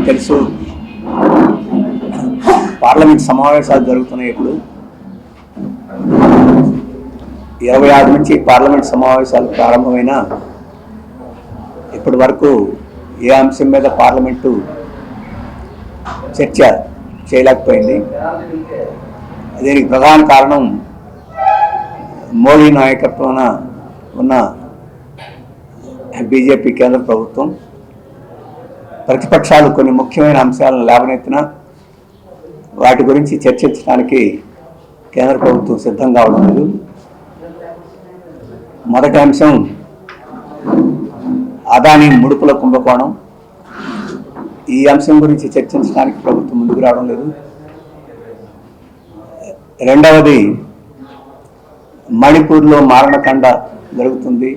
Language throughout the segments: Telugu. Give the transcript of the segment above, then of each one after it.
తెలుసు పార్లమెంట్ సమావేశాలు జరుగుతున్నాయి. ఇప్పుడు 26 నుంచి పార్లమెంట్ సమావేశాలు ప్రారంభమైన ఇప్పటి వరకు ఏ అంశం మీద పార్లమెంటు చర్చ చేయలేకపోయింది. దీనికి ప్రధాన కారణం మోడీ నాయకత్వాన ఉన్న బీజేపీ కేంద్ర ప్రభుత్వం. ప్రతిపక్షాలు కొన్ని ముఖ్యమైన అంశాలను లేవనెత్తిన వాటి గురించి చర్చించడానికి కేంద్ర ప్రభుత్వం సిద్ధం కావడం లేదు. మొదటి అంశం అదానీ ముడుపుల కుంభకోణం. ఈ అంశం గురించి చర్చించడానికి ప్రభుత్వం ముందుకు రావడం లేదు. రెండవది మణిపూర్లో మారణకాండ జరుగుతుంది,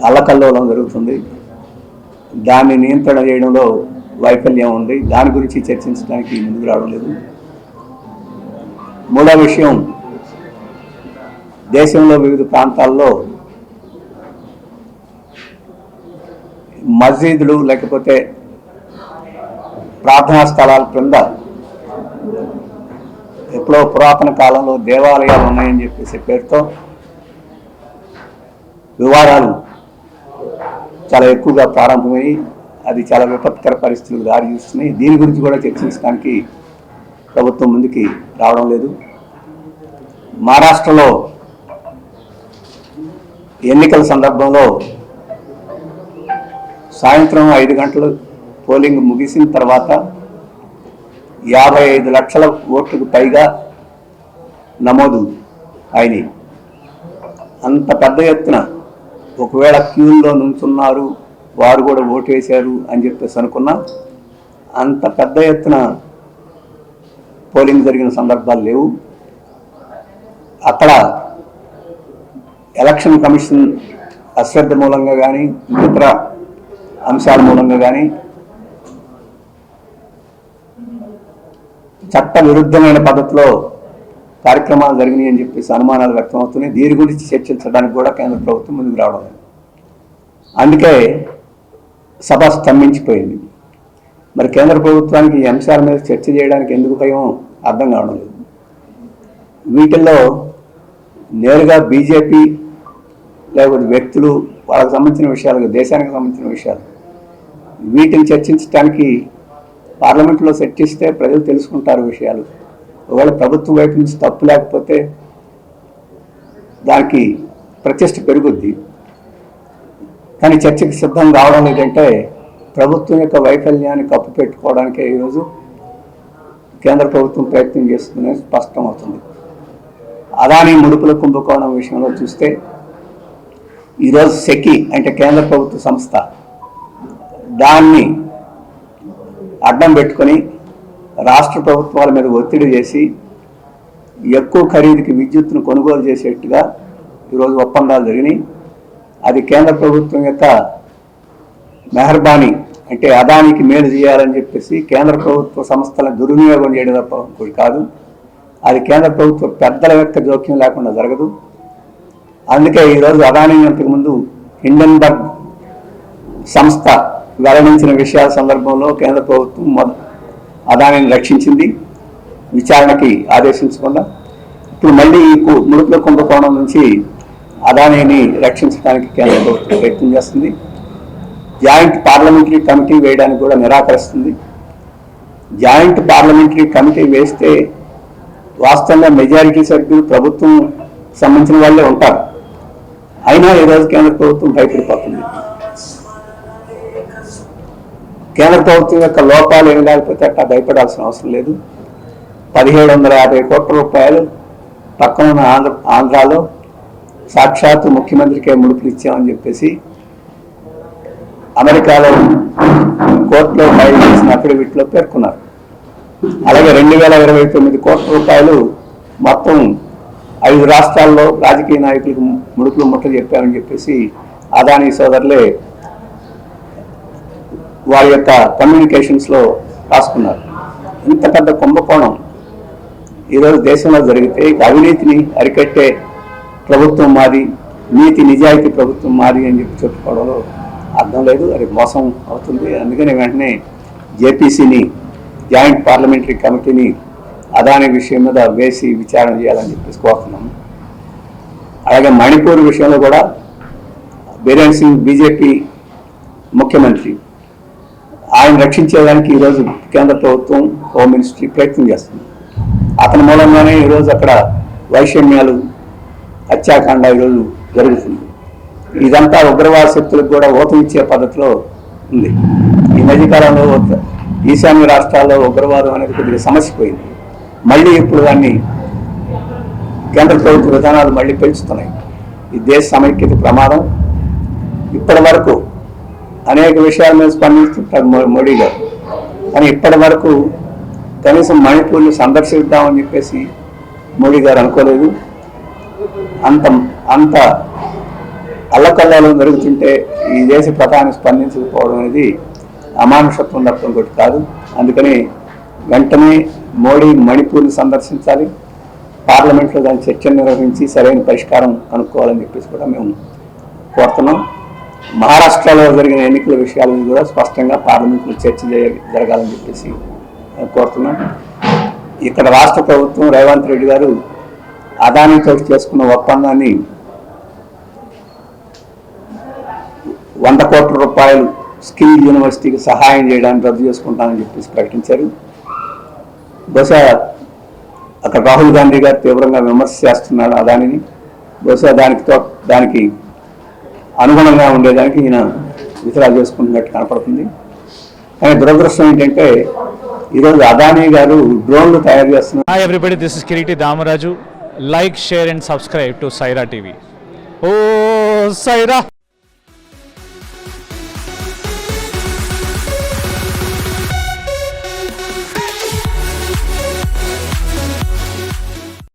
అల్లకల్లోలం జరుగుతుంది. దాన్ని నియంత్రణ చేయడంలో వైఫల్యం ఉంది. దాని గురించి చర్చించడానికి ముందుకు రావడం లేదు. మూడో విషయం, దేశంలో వివిధ ప్రాంతాల్లో మసీదులు లేకపోతే ప్రార్థనా స్థలాల క్రింద ఎప్పుడో పురాతన కాలంలో దేవాలయాలు ఉన్నాయని చెప్పేసి పేరుతో వివాదాలు చాలా ఎక్కువగా ప్రారంభమయ్యి అది చాలా విపత్కర పరిస్థితులకు దారి తీస్తున్నాయి. దీని గురించి కూడా చర్చించడానికి ప్రభుత్వం ముందుకి రావడం లేదు. మహారాష్ట్రలో ఎన్నికల సందర్భంలో సాయంత్రం 5 గంటలు పోలింగ్ ముగిసిన తర్వాత 55 లక్షల ఓట్లకు పైగా నమోదు అయినాయి. అంత పెద్ద ఎత్తున ఒకవేళ క్యూల్లో నుంచున్నారు, వారు కూడా ఓటు వేశారు అని చెప్పేసి అనుకున్నా, అంత పెద్ద ఎత్తున పోలింగ్ జరిగిన సందర్భాలు లేవు. అక్కడ ఎలక్షన్ కమిషన్ అశ్రద్ధ మూలంగా కానీ ఇతర అంశాల మూలంగా కానీ చట్ట విరుద్ధమైన పద్ధతిలో కార్యక్రమాలు జరిగినాయి అని చెప్పేసి అనుమానాలు వ్యక్తమవుతున్నాయి. దీని గురించి చర్చించడానికి కూడా కేంద్ర ప్రభుత్వం ముందుకు రావడం లేదు. అందుకే సభ స్తంభించిపోయింది. మరి కేంద్ర ప్రభుత్వానికి ఈ అంశాల మీద చర్చ చేయడానికి ఎందుకు భయం అర్థం కావడం లేదు. వీటిల్లో నేరుగా బీజేపీ లేకపోతే వ్యక్తులు, వాళ్ళకి సంబంధించిన విషయాలు, దేశానికి సంబంధించిన విషయాలు, వీటిని చర్చించడానికి పార్లమెంట్లో చర్చిస్తే ప్రజలు తెలుసుకుంటారు విషయాలు. ఒకవేళ ప్రభుత్వం వైపు నుంచి తప్పు లేకపోతే దానికి ప్రతిష్ట పెరుగుద్ది. కానీ చర్చకి సిద్ధం కావడం లేదంటే ప్రభుత్వం యొక్క వైఫల్యాన్ని కప్పు పెట్టుకోవడానికే ఈరోజు కేంద్ర ప్రభుత్వం ప్రయత్నం చేస్తుందని స్పష్టమవుతుంది. అదానీ ముడుపుల కుంభకోణం విషయంలో చూస్తే ఈరోజు సెకి అంటే కేంద్ర ప్రభుత్వ సంస్థ దాన్ని అడ్డం పెట్టుకొని రాష్ట్ర ప్రభుత్వాల మీద ఒత్తిడి చేసి ఎక్కువ ఖరీదుకి విద్యుత్తును కొనుగోలు చేసేట్టుగా ఈరోజు ఒప్పందాలు జరిగినాయి. అది కేంద్ర ప్రభుత్వం యొక్క మెహర్బానీ, అంటే అదానికి మేలు చేయాలని చెప్పేసి కేంద్ర ప్రభుత్వ సంస్థలను దుర్వినియోగం చేయడం తప్ప ఇంకోటి కాదు. అది కేంద్ర ప్రభుత్వ పెద్దల యొక్క జోక్యం లేకుండా జరగదు. అందుకే ఈరోజు అదానీ అంతకుముందు హిండెన్బర్గ్ సంస్థ వెల్లడించిన విషయాల సందర్భంలో కేంద్ర ప్రభుత్వం అదానిని రక్షించింది, విచారణకి ఆదేశించకుండా. ఇప్పుడు మళ్ళీ ఈ ముడుపుల కుంభకోణం నుంచి అదానీని రక్షించడానికి కేంద్ర ప్రభుత్వం ప్రయత్నం చేస్తుంది. జాయింట్ పార్లమెంటరీ కమిటీ వేయడానికి కూడా నిరాకరిస్తుంది. జాయింట్ పార్లమెంటరీ కమిటీ వేస్తే వాస్తవంగా మెజారిటీ సభ్యులు ప్రభుత్వం సంబంధించిన వాళ్ళే ఉంటారు. అయినా ఈరోజు కేంద్ర ప్రభుత్వం భయపడిపోతుంది. కేంద్ర ప్రభుత్వం యొక్క లోపాలు ఏమి లేకపోతే అట్లా భయపడాల్సిన అవసరం లేదు. 1750 కోట్ల రూపాయలు పక్కన ఆంధ్రాలో సాక్షాత్తు ముఖ్యమంత్రికే ముడుపులు ఇచ్చామని చెప్పేసి అమెరికాలో కోర్టులో ఫైల్ చేసిన అఫిడవిట్లో పేర్కొన్నారు. అలాగే 2029 కోట్ల రూపాయలు మొత్తం 5 రాష్ట్రాల్లో రాజకీయ నాయకులకు ముడుపులు ముట్ట చెప్పామని చెప్పేసి అదానీ సోదరులే వారి యొక్క కమ్యూనికేషన్స్లో రాసుకున్నారు. ఇంత పెద్ద కుంభకోణం ఈరోజు దేశంలో జరిగితే అవినీతిని అరికట్టే ప్రభుత్వం మాది, నీతి నిజాయితీ ప్రభుత్వం మాది అని చెప్పి చెప్పుకోవడంలో అర్థం లేదు, అది మోసం అవుతుంది. అందుకని వెంటనే జేపీసీని, జాయింట్ పార్లమెంటరీ కమిటీని అదాని విషయం మీద వేసి విచారణ చేయాలని చెప్పేసి కోరుతున్నాము. అలాగే మణిపూర్ విషయంలో కూడా బీరేన్ సింగ్ బీజేపీ ముఖ్యమంత్రి, ఆయన రక్షించేదానికి ఈరోజు కేంద్ర ప్రభుత్వం, హోమ్ మినిస్ట్రీ ప్రయత్నం చేస్తుంది. అతని మూలంగానే ఈరోజు అక్కడ వైషమ్యాలు, హత్యాకాండ ఈరోజు జరుగుతుంది. ఇదంతా ఉగ్రవాద శక్తులకు కూడా ఊతం ఇచ్చే పద్ధతిలో ఉంది. ఈ మధ్యకాలంలో ఈశాన్య రాష్ట్రాల్లో ఉగ్రవాదం అనేది కొద్దిగా సమస్య పోయింది. మళ్ళీ ఇప్పుడు దాన్ని కేంద్ర ప్రభుత్వ విధానాలు మళ్ళీ పెంచుతున్నాయి. ఈ దేశ సమైక్యత ప్రమాదం. ఇప్పటి వరకు అనేక విషయాల మీద స్పందిస్తుంటారు మోడీ గారు, కానీ ఇప్పటి వరకు కనీసం మణిపూర్ని సందర్శిద్దామని చెప్పేసి మోడీ గారు అనుకోలేదు. అంత అల్లకల్లాలు జరుగుతుంటే ఈ దేశ ప్రధాని స్పందించకపోవడం అనేది అమానుషత్వం తప్ప ఇంకోటి కాదు. అందుకని వెంటనే మోడీ మణిపూర్ని సందర్శించాలి, పార్లమెంట్లో దాని చర్చను నిర్వహించి సరైన పరిష్కారం కనుక్కోవాలని చెప్పేసి కూడా మేము కోరుతున్నాం. మహారాష్ట్రలో జరిగిన ఎన్నికల విషయాలను కూడా స్పష్టంగా పార్లమెంట్లో చర్చ జరగాలని చెప్పేసి కోరుతున్నాం. ఇక్కడ రాష్ట్ర ప్రభుత్వం రేవంత్ రెడ్డి గారు అదానితో చేసుకున్న ఒప్పందాన్ని 100 కోట్ల రూపాయలు స్కిల్ యూనివర్సిటీకి సహాయం చేయడానికి రద్దు చేసుకుంటామని చెప్పేసి ప్రకటించారు. బహుశా అక్కడ రాహుల్ గాంధీ గారు తీవ్రంగా విమర్శ చేస్తున్నాడు అదానిని. బహుశా దానికి అనుగుణంగా ఉండేదానికి ఈయన విత్డ్రా చేసుకుంటున్నట్టు కనపడుతుంది. కానీ దురదృష్టం ఏంటంటే ఈరోజు అదానీ గారు డ్రోన్లు తయారు చేస్తున్నారు. Hi everybody, this is Kireeti Damaraju. Like, share and subscribe to Saira TV. ఓ సైరా.